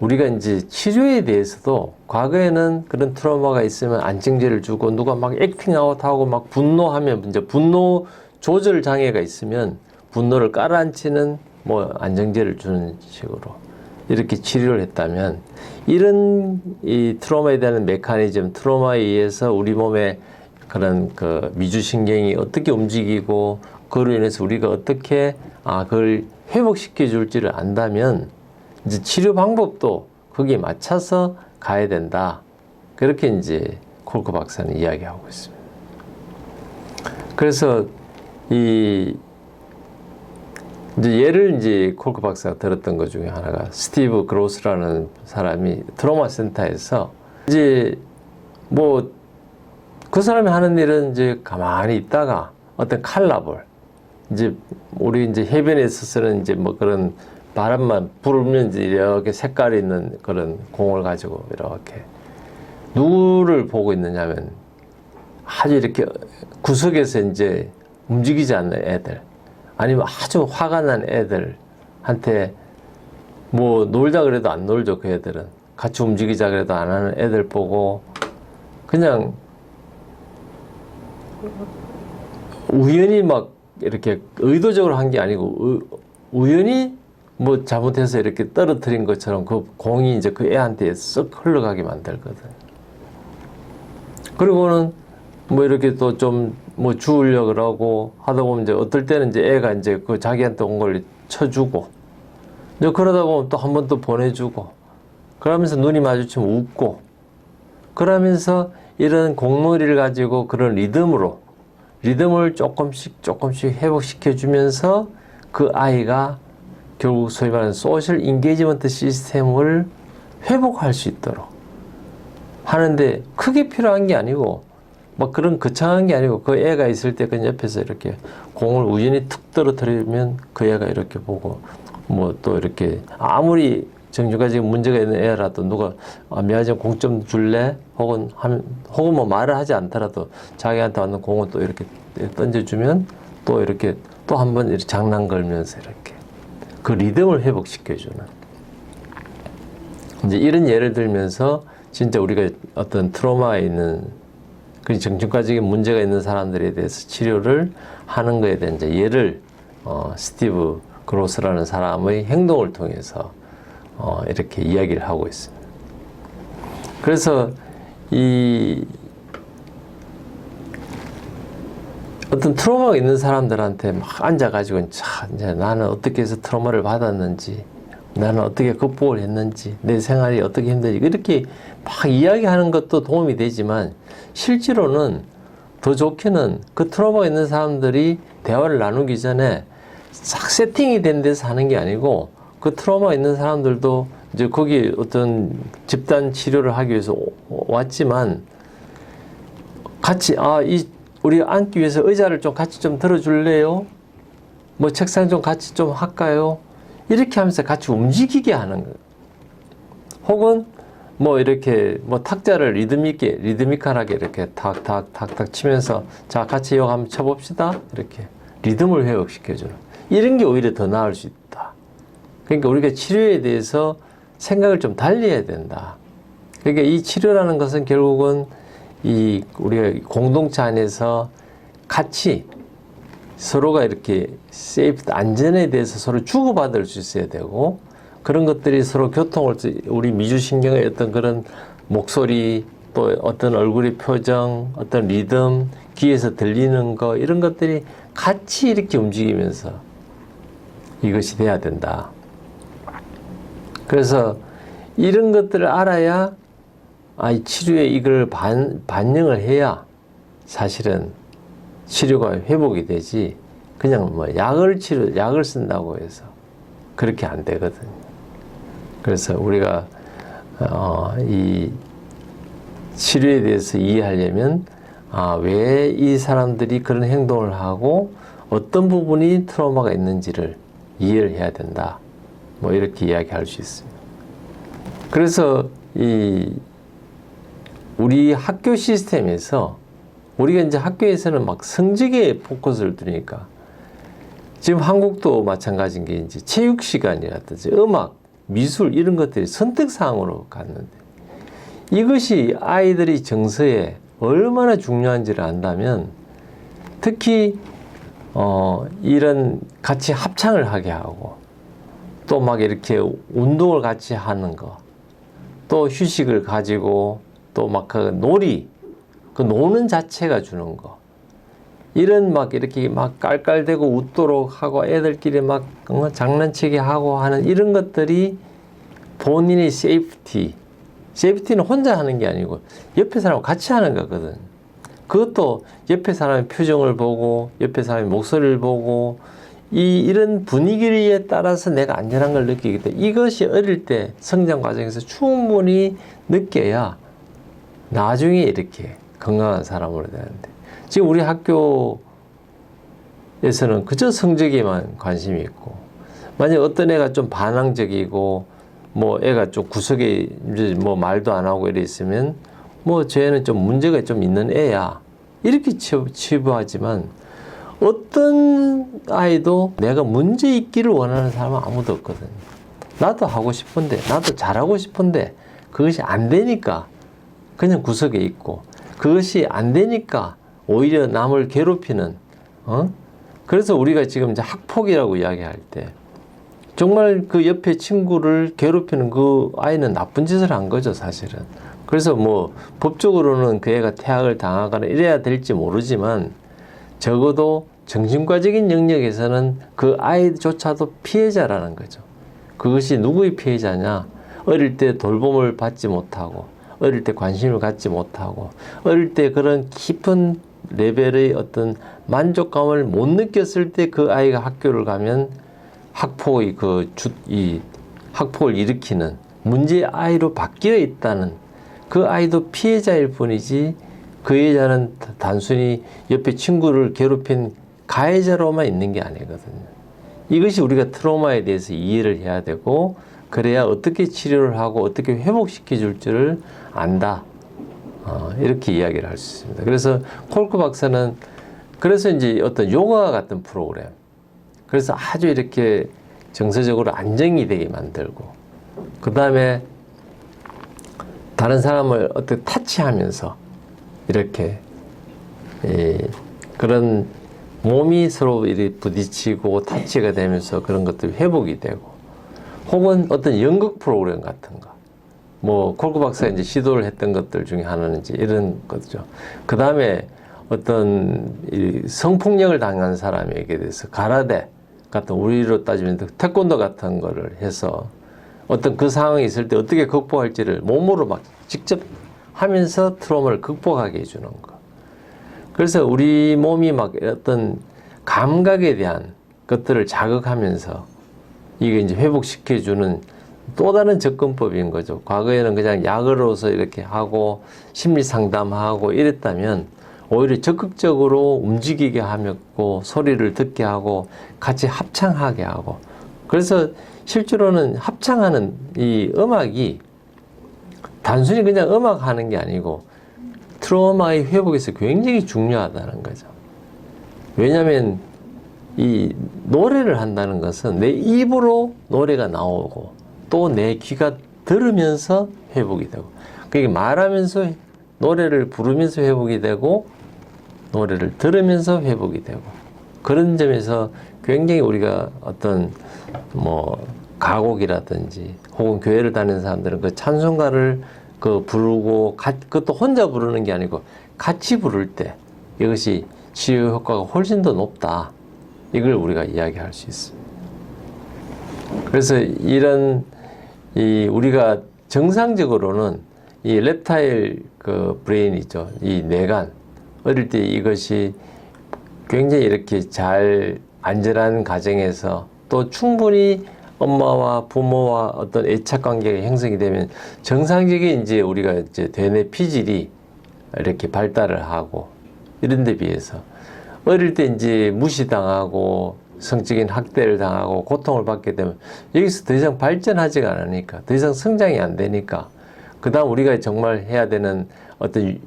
우리가 이제 치료에 대해서도 과거에는 그런 트라우마가 있으면 안정제를 주고 누가 막 액팅아웃하고 막 분노하면 이제 분노 조절 장애가 있으면 분노를 깔아앉히는 뭐 안정제를 주는 식으로 이렇게 치료를 했다면 이런 이 트라우마에 대한 메커니즘, 트라우마에 의해서 우리 몸의 그런 그 미주신경이 어떻게 움직이고 그로 인해서 우리가 어떻게 그걸 회복시켜 줄지를 안다면 이제 치료 방법도 거기에 맞춰서 가야 된다. 그렇게 이제 콜크 박사는 이야기하고 있습니다. 그래서 이제 예를 이제 콜크 박사가 들었던 것 중에 하나가 스티브 그로스라는 사람이 트라우마 센터에서 이제 뭐 그 사람이 하는 일은 이제 가만히 있다가 어떤 칼라볼 이제 우리 이제 해변에 있어서는 이제 뭐 그런 바람만 불면 이제 이렇게 색깔이 있는 그런 공을 가지고 이렇게 누구를 보고 있느냐면 아주 이렇게 구석에서 이제 움직이지 않는 애들 아니면 아주 화가 난 애들한테 뭐 놀자 그래도 안 놀죠. 그 애들은 같이 움직이자 그래도 안 하는 애들 보고 그냥 우연히 막 이렇게 의도적으로 한 게 아니고 우연히 뭐 잘못해서 이렇게 떨어뜨린 것처럼 그 공이 이제 그 애한테 쓱 흘러가게 만들거든. 그리고는 뭐 이렇게 또 좀 뭐 주우려고 그러고 하다 보면 이제 어떨 때는 이제 애가 이제 그 자기한테 온 걸 쳐주고 이제 그러다 보면 또 한 번 또 보내주고 그러면서 눈이 마주치면 웃고 그러면서 이런 공놀이를 가지고 그런 리듬을 조금씩 회복시켜 주면서 그 아이가 결국 소위 말하는 소셜 인게이지먼트 시스템을 회복할 수 있도록 하는데 크게 필요한 게 아니고 막 그런 거창한 게 아니고 그 애가 있을 때 그냥 옆에서 이렇게 공을 우연히 툭 떨어뜨리면 그 애가 이렇게 보고 뭐 또 이렇게 아무리 정신과적인 문제가 있는 애라도 누가 미안하지만 공 좀 줄래? 혹은 뭐 말을 하지 않더라도 자기한테 왔는 공을 또 이렇게 던져주면 또 이렇게 또 한 번 이렇게 장난 걸면서 이렇게 그 리듬을 회복시켜주는 이제 이런 예를 들면서 진짜 우리가 어떤 트라우마에 있는 그 정신과적인 문제가 있는 사람들에 대해서 치료를 하는 거에 대한 이제 예를 스티브 그로스라는 사람의 행동을 통해서 이렇게 이야기를 하고 있습니다. 그래서 이 어떤 트라우마가 있는 사람들한테 막 앉아가지고 이제 나는 어떻게 해서 트라우마를 받았는지 나는 어떻게 극복을 했는지 내 생활이 어떻게 힘든지 이렇게 막 이야기하는 것도 도움이 되지만 실제로는 더 좋게는 그 트라우마가 있는 사람들이 대화를 나누기 전에 싹 세팅이 된 데서 하는 게 아니고 그 트라우마 있는 사람들도 이제 거기 어떤 집단 치료를 하기 위해서 왔지만 같이 우리 앉기 위해서 의자를 좀 같이 좀 들어줄래요? 뭐 책상 좀 같이 좀 할까요? 이렇게 하면서 같이 움직이게 하는 거예요. 혹은 뭐 이렇게 뭐 탁자를 리드미컬하게 이렇게 탁탁탁탁 치면서 자 같이 이거 한번 쳐봅시다. 이렇게 리듬을 회복시켜주는 이런 게 오히려 더 나을 수 있다. 그러니까 우리가 치료에 대해서 생각을 좀 달리 해야 된다. 그러니까 이 치료라는 것은 결국은 이 우리가 공동체 안에서 같이 서로가 이렇게 세이프 안전에 대해서 서로 주고받을 수 있어야 되고 그런 것들이 서로 교통을, 우리 미주신경의 어떤 그런 목소리, 또 어떤 얼굴의 표정, 어떤 리듬, 귀에서 들리는 거, 이런 것들이 같이 이렇게 움직이면서 이것이 돼야 된다. 그래서 이런 것들을 알아야 이 치료에 이걸 반영을 해야 사실은 치료가 회복이 되지, 그냥 뭐 약을 쓴다고 해서 그렇게 안 되거든요. 그래서 우리가 이 치료에 대해서 이해하려면 왜 이 사람들이 그런 행동을 하고 어떤 부분이 트라우마가 있는지를 이해를 해야 된다. 뭐 이렇게 이야기할 수 있습니다. 그래서 우리 학교 시스템에서 우리가 이제 학교에서는 막 성적에 포커스를 두니까, 지금 한국도 마찬가지인 게 이제 체육 시간이라든지 음악, 미술 이런 것들이 선택사항으로 갔는데, 이것이 아이들이 정서에 얼마나 중요한지를 안다면, 특히 이런 같이 합창을 하게 하고, 또 막 이렇게 운동을 같이 하는 거, 또 휴식을 가지고, 또 막 그 놀이, 그 노는 자체가 주는 거, 이런 막 이렇게 막 깔깔대고 웃도록 하고 애들끼리 막 장난치게 하고 하는 이런 것들이 본인의 세이프티는 혼자 하는 게 아니고 옆에 사람과 같이 하는 거거든. 그것도 옆에 사람의 표정을 보고 옆에 사람의 목소리를 보고 이런 분위기에 따라서 내가 안전한 걸 느끼기 때문에, 이것이 어릴 때 성장 과정에서 충분히 느껴야 나중에 이렇게 건강한 사람으로 되는데, 지금 우리 학교에서는 그저 성적에만 관심이 있고, 만약 어떤 애가 좀 반항적이고 뭐 애가 좀 구석에 이제 뭐 말도 안 하고 이래 있으면 뭐 쟤는 좀 문제가 좀 있는 애야, 이렇게 치부하지만, 어떤 아이도 내가 문제 있기를 원하는 사람은 아무도 없거든. 나도 하고 싶은데, 나도 잘하고 싶은데 그것이 안 되니까 그냥 구석에 있고, 그것이 안 되니까 오히려 남을 괴롭히는, 그래서 우리가 지금 이제 학폭이라고 이야기할 때, 정말 그 옆에 친구를 괴롭히는 그 아이는 나쁜 짓을 한 거죠, 사실은. 그래서 뭐 법적으로는 그 애가 퇴학을 당하거나 이래야 될지 모르지만, 적어도 정신과적인 영역에서는 그 아이조차도 피해자라는 거죠. 그것이 누구의 피해자냐? 어릴 때 돌봄을 받지 못하고, 어릴 때 관심을 갖지 못하고, 어릴 때 그런 깊은 레벨의 어떤 만족감을 못 느꼈을 때 그 아이가 학교를 가면 학폭의 학폭을 일으키는 문제의 아이로 바뀌어 있다는, 그 아이도 피해자일 뿐이지 그 여자는 단순히 옆에 친구를 괴롭힌 가해자로만 있는 게 아니거든요. 이것이 우리가 트라우마에 대해서 이해를 해야 되고, 그래야 어떻게 치료를 하고 어떻게 회복시켜 줄 줄을 안다. 이렇게 이야기를 할 수 있습니다. 그래서 콜크 박사는 그래서 이제 어떤 요가 같은 프로그램, 그래서 아주 이렇게 정서적으로 안정이 되게 만들고, 그 다음에 다른 사람을 어떻게 타치하면서 이렇게 그런 몸이 서로 이렇게 부딪히고 타치가 되면서 그런 것들이 회복이 되고, 혹은 어떤 연극 프로그램 같은 거, 뭐 콜크 박사가 이제 시도를 했던 것들 중에 하나는 이제 이런 거죠. 그 다음에 어떤 성폭력을 당한 사람에게 대해서 가라데 같은, 우리로 따지면 태권도 같은 거를 해서 어떤 그 상황이 있을 때 어떻게 극복할지를 몸으로 막 직접 하면서 트라우마를 극복하게 해주는 거. 그래서 우리 몸이 막 어떤 감각에 대한 것들을 자극하면서 이게 이제 회복시켜주는 또 다른 접근법인 거죠. 과거에는 그냥 약으로서 이렇게 하고 심리 상담하고 이랬다면, 오히려 적극적으로 움직이게 하고 소리를 듣게 하고 같이 합창하게 하고, 그래서 실제로는 합창하는 이 음악이 단순히 그냥 음악 하는 게 아니고 트라우마의 회복에서 굉장히 중요하다는 거죠. 왜냐하면 이 노래를 한다는 것은 내 입으로 노래가 나오고 또 내 귀가 들으면서 회복이 되고, 그게 말하면서 노래를 부르면서 회복이 되고 노래를 들으면서 회복이 되고, 그런 점에서 굉장히 우리가 어떤 뭐 가곡이라든지 혹은 교회를 다니는 사람들은 그 찬송가를 그 부르고 그것도 혼자 부르는 게 아니고 같이 부를 때 이것이 치유 효과가 훨씬 더 높다. 이걸 우리가 이야기할 수 있습니다. 그래서 이런 우리가 정상적으로는 이 랩타일 그 브레인이죠. 이 뇌간 어릴 때 이것이 굉장히 이렇게 잘 안전한 가정에서 또 충분히 엄마와 부모와 어떤 애착 관계가 형성이 되면 정상적인 이제 우리가 이제 대뇌 피질이 이렇게 발달을 하고 이런 데 비해서 어릴 때 이제 무시당하고 성적인 학대를 당하고 고통을 받게 되면 여기서 더 이상 발전하지가 않으니까 더 이상 성장이 안 되니까 그 다음 우리가 정말 해야 되는 어떤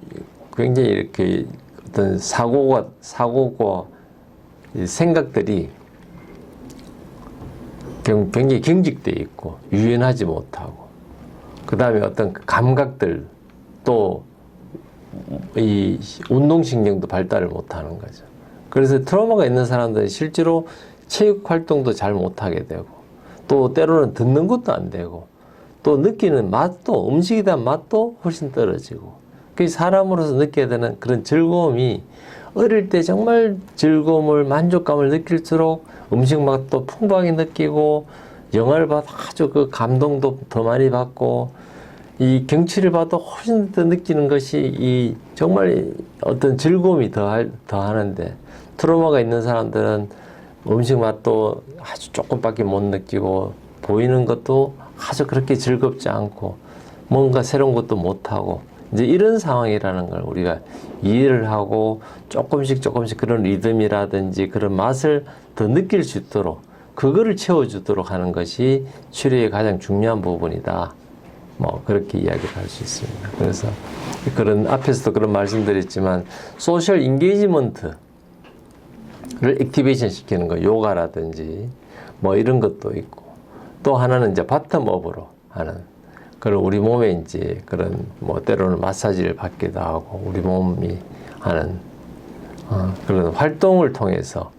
굉장히 이렇게 어떤 사고가 생각들이 굉장히 경직되어 있고 유연하지 못하고 그 다음에 어떤 감각들 또 이 운동신경도 발달을 못하는 거죠. 그래서 트라우마가 있는 사람들은 실제로 체육 활동도 잘 못하게 되고 또 때로는 듣는 것도 안 되고 또 느끼는 맛도 음식에 대한 맛도 훨씬 떨어지고 그 사람으로서 느껴야 되는 그런 즐거움이 어릴 때 정말 즐거움을 만족감을 느낄수록 음식 맛도 풍부하게 느끼고 영화를 봐도 아주 그 감동도 더 많이 받고 이 경치를 봐도 훨씬 더 느끼는 것이 이 정말 어떤 즐거움이 더하는데 트라우마가 있는 사람들은 음식 맛도 아주 조금밖에 못 느끼고 보이는 것도 아주 그렇게 즐겁지 않고 뭔가 새로운 것도 못하고 이제 이런 상황이라는 걸 우리가 이해를 하고 조금씩 그런 리듬이라든지 그런 맛을 더 느낄 수 있도록 그거를 채워주도록 하는 것이 치료의 가장 중요한 부분이다. 뭐 그렇게 이야기를 할 수 있습니다. 그래서 그런 앞에서도 그런 말씀드렸지만 소셜 인게이지먼트를 액티베이션 시키는 거 요가라든지 뭐 이런 것도 있고 또 하나는 이제 바텀업으로 하는 그런 우리 몸에 이제 그런 뭐 때로는 마사지를 받기도 하고 우리 몸이 하는 그런 활동을 통해서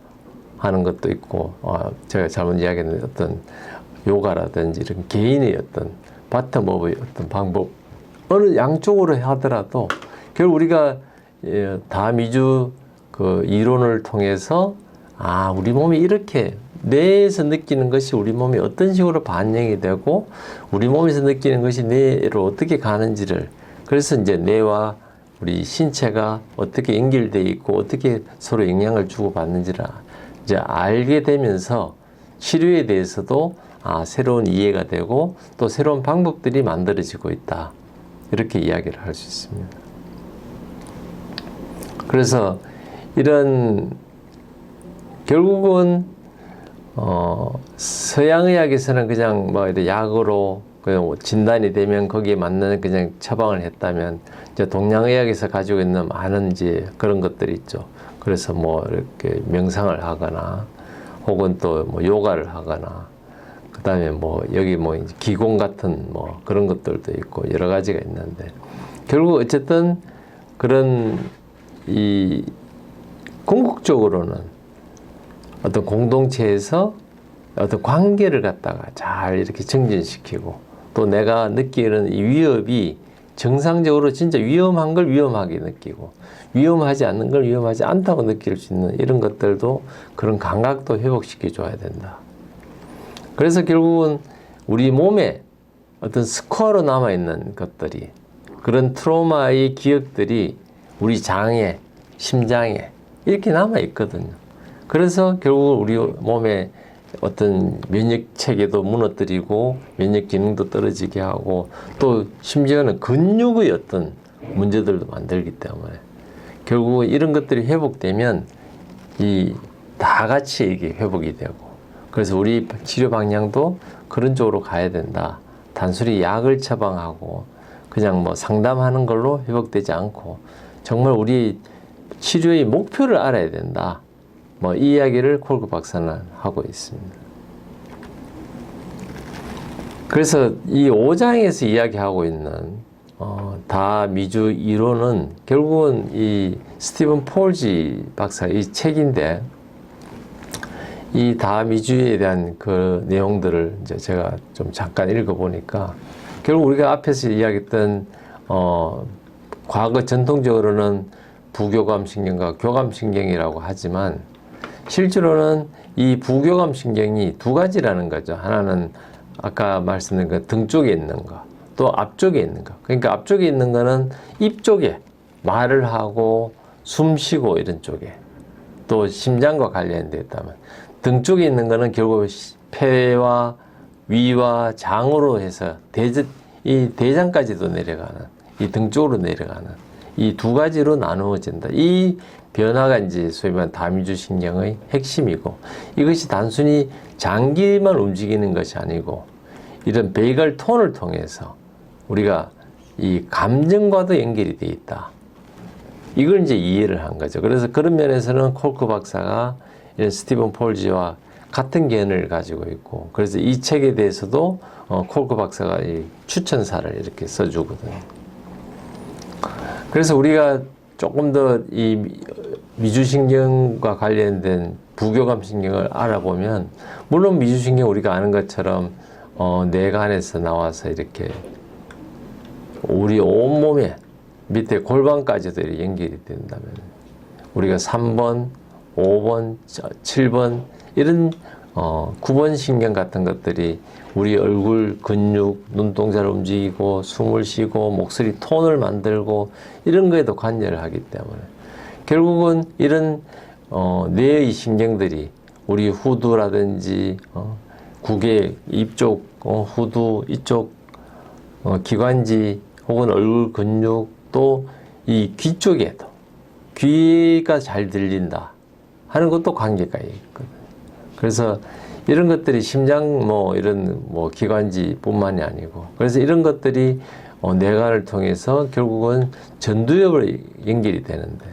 하는 것도 있고 제가 잘못 이야기했는데 어떤 요가라든지 이런 개인의 어떤 바텀업의 어떤 방법 어느 양쪽으로 하더라도 결국 우리가 다미주 그 이론을 통해서 우리 몸이 이렇게 뇌에서 느끼는 것이 우리 몸이 어떤 식으로 반영이 되고 우리 몸에서 느끼는 것이 뇌로 어떻게 가는지를 그래서 이제 뇌와 우리 신체가 어떻게 연결되어 있고 어떻게 서로 영향을 주고 받는지를 이제 알게 되면서 치료에 대해서도 새로운 이해가 되고 또 새로운 방법들이 만들어지고 있다. 이렇게 이야기를 할 수 있습니다. 그래서 이런 결국은 서양의학에서는 그냥 뭐 약으로 그냥 진단이 되면 거기에 맞는 그냥 처방을 했다면 이제 동양의학에서 가지고 있는 많은 이제 그런 것들이 있죠. 그래서 뭐 이렇게 명상을 하거나 혹은 또 뭐 요가를 하거나 그 다음에 뭐 여기 뭐 기공 같은 뭐 그런 것들도 있고 여러 가지가 있는데 결국 어쨌든 그런 이 궁극적으로는 어떤 공동체에서 어떤 관계를 갖다가 잘 이렇게 정진시키고 또 내가 느끼는 이 위협이 정상적으로 진짜 위험한 걸 위험하게 느끼고 위험하지 않는 걸 위험하지 않다고 느낄 수 있는 이런 것들도 그런 감각도 회복시켜 줘야 된다. 그래서 결국은 우리 몸에 어떤 스코어로 남아있는 것들이 그런 트라우마의 기억들이 우리 장에 심장에 이렇게 남아있거든요. 그래서 결국 우리 몸에 어떤 면역 체계도 무너뜨리고 면역 기능도 떨어지게 하고 또 심지어는 근육의 어떤 문제들도 만들기 때문에 결국 이런 것들이 회복되면 이 다 같이 이게 회복이 되고 그래서 우리 치료 방향도 그런 쪽으로 가야 된다. 단순히 약을 처방하고 그냥 뭐 상담하는 걸로 회복되지 않고 정말 우리 치료의 목표를 알아야 된다. 뭐 이 이야기를 콜크 박사는 하고 있습니다. 그래서 이 5장에서 이야기하고 있는 다미주 이론은 결국은 이 스티븐 폴지 박사 이 책인데 이 다미주에 대한 그 내용들을 이제 제가 좀 잠깐 읽어보니까 결국 우리가 앞에서 이야기했던 과거 전통적으로는 부교감신경과 교감신경이라고 하지만 실제로는 이 부교감신경이 두 가지라는 거죠. 하나는 아까 말씀드린 그 등 쪽에 있는 거, 또 앞쪽에 있는 거. 그러니까 앞쪽에 있는 거는 입 쪽에 말을 하고 숨 쉬고 이런 쪽에, 또 심장과 관련되어 있다면, 등 쪽에 있는 거는 결국 폐와 위와 장으로 해서 이 대장까지도 내려가는, 이 등 쪽으로 내려가는 이 두 가지로 나누어진다. 이 변화가 이제 소위 말하는 다미주신경의 핵심이고, 이것이 단순히 장기만 움직이는 것이 아니고 이런 베이글 톤을 통해서 우리가 이 감정과도 연결이 되어 있다. 이걸 이제 이해를 한 거죠. 그래서 그런 면에서는 콜크 박사가 이런 스티븐 폴지와 같은 견해를 가지고 있고, 그래서 이 책에 대해서도 콜크 박사가 이 추천사를 이렇게 써주거든요. 그래서 우리가 조금 더 이 미주신경과 관련된 부교감신경을 알아보면, 물론 미주신경 우리가 아는 것처럼 뇌가 안에서 나와서 이렇게 우리 온몸에 밑에 골반까지도 이렇게 연결이 된다면, 우리가 3번, 5번, 7번 이런 9번 신경 같은 것들이 우리 얼굴 근육, 눈동자를 움직이고 숨을 쉬고 목소리 톤을 만들고 이런 거에도 관여를 하기 때문에 결국은 이런 뇌의 신경들이 우리 후두라든지 구개, 입쪽 후두, 이쪽 기관지 혹은 얼굴 근육, 또 이 귀 쪽에도 귀가 잘 들린다 하는 것도 관계가 있거든요. 그래서 이런 것들이 심장 이런 기관지뿐만이 아니고, 그래서 이런 것들이 뇌관을 통해서 결국은 전두엽으로 연결이 되는데,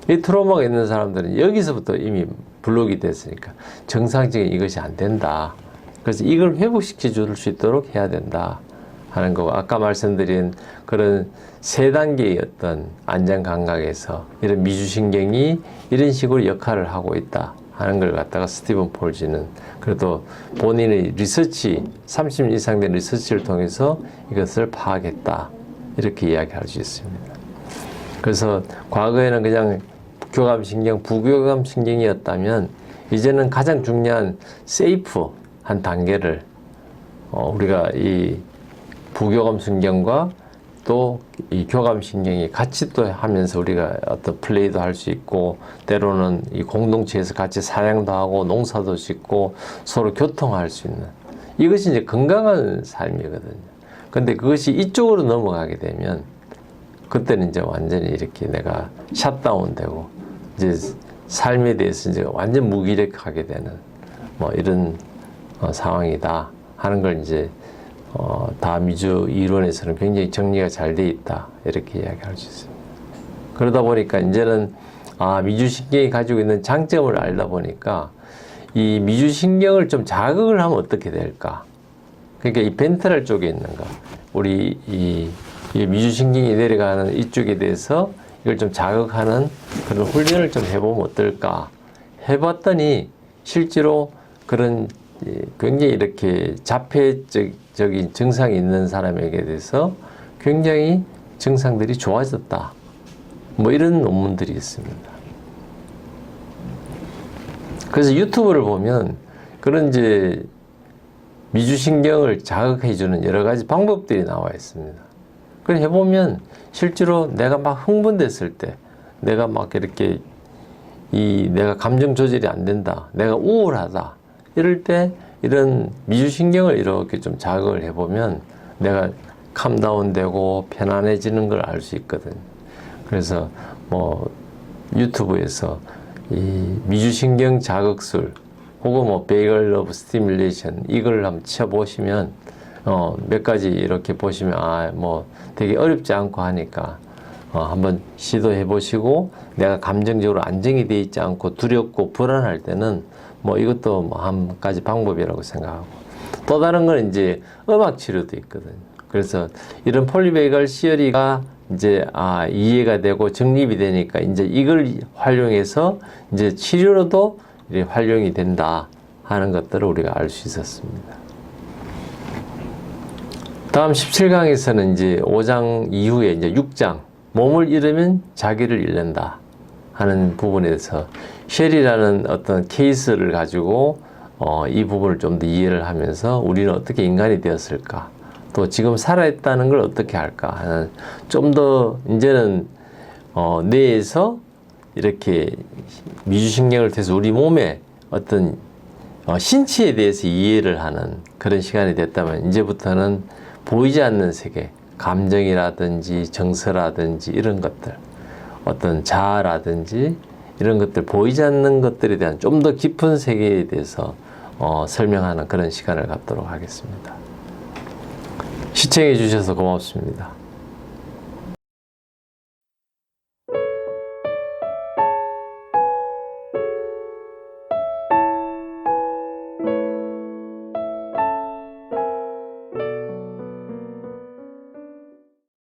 이 트라우마가 있는 사람들은 여기서부터 이미 블록이 됐으니까 정상적인 이것이 안 된다. 그래서 이걸 회복시켜 줄 수 있도록 해야 된다 하는 거고, 아까 말씀드린 그런 세 단계의 어떤 안전 감각에서 이런 미주신경이 이런 식으로 역할을 하고 있다 하는 걸 갖다가 스티븐 폴지는 그래도 본인의 리서치, 30년 이상 된 리서치를 통해서 이것을 파악했다, 이렇게 이야기할 수 있습니다. 그래서 과거에는 그냥 교감신경, 부교감신경이었다면 이제는 가장 중요한 세이프 한 단계를 우리가 이 부교감신경과 또 이 교감신경이 같이 또 하면서 우리가 어떤 플레이도 할 수 있고, 때로는 이 공동체에서 같이 사냥도 하고 농사도 짓고 서로 교통할 수 있는, 이것이 이제 건강한 삶이거든요. 근데 그것이 이쪽으로 넘어가게 되면 그때는 이제 완전히 이렇게 내가 샷다운 되고 이제 삶에 대해서 이제 완전 무기력하게 되는 이런 상황이다 하는 걸 이제 다미주 이론에서는 굉장히 정리가 잘 돼 있다, 이렇게 이야기할 수 있습니다. 그러다 보니까 이제는 미주신경이 가지고 있는 장점을 알다 보니까 이 미주신경을 좀 자극을 하면 어떻게 될까? 그러니까 이 벤트럴 쪽에 있는 거, 우리 이 미주신경이 내려가는 이쪽에 대해서 이걸 좀 자극하는 그런 훈련을 좀 해보면 어떨까? 해봤더니 실제로 그런 굉장히 이렇게 자폐적인 증상이 있는 사람에게 대해서 굉장히 증상들이 좋아졌다, 이런 논문들이 있습니다. 그래서 유튜브를 보면 그런 이제 미주신경을 자극해주는 여러 가지 방법들이 나와 있습니다. 그걸 해보면 실제로 내가 막 흥분됐을 때, 내가 막 이렇게 내가 감정 조절이 안 된다, 내가 우울하다, 이럴 때 이런 미주신경을 이렇게 좀 자극을 해보면 내가 캄다운 되고 편안해지는 걸 알 수 있거든요. 그래서 유튜브에서 이 미주신경 자극술 혹은 베이글 러브 스티뮬레이션, 이걸 한번 쳐보시면 몇 가지 이렇게 보시면 되게 어렵지 않고 하니까 한번 시도해 보시고, 내가 감정적으로 안정이 되어 있지 않고 두렵고 불안할 때는 이것도 한 가지 방법이라고 생각하고, 또 다른 건 이제 음악 치료도 있거든요. 그래서 이런 폴리베이글 시어리가 이제 이해가 되고 정립이 되니까 이제 이걸 활용해서 이제 치료로도 활용이 된다 하는 것들을 우리가 알 수 있었습니다. 다음 17강에서는 이제 5장 이후에 이제 6장 몸을 잃으면 자기를 잃는다 하는 부분에서 쉘이라는 어떤 케이스를 가지고 이 부분을 좀 더 이해를 하면서 우리는 어떻게 인간이 되었을까, 또 지금 살아있다는 걸 어떻게 할까 하는, 좀 더 이제는 뇌에서 이렇게 미주신경을 통해서 우리 몸의 어떤 신체에 대해서 이해를 하는 그런 시간이 됐다면, 이제부터는 보이지 않는 세계, 감정이라든지 정서라든지 이런 것들, 어떤 자아라든지 이런 것들, 보이지 않는 것들에 대한 좀 더 깊은 세계에 대해서 설명하는 그런 시간을 갖도록 하겠습니다. 시청해 주셔서 고맙습니다.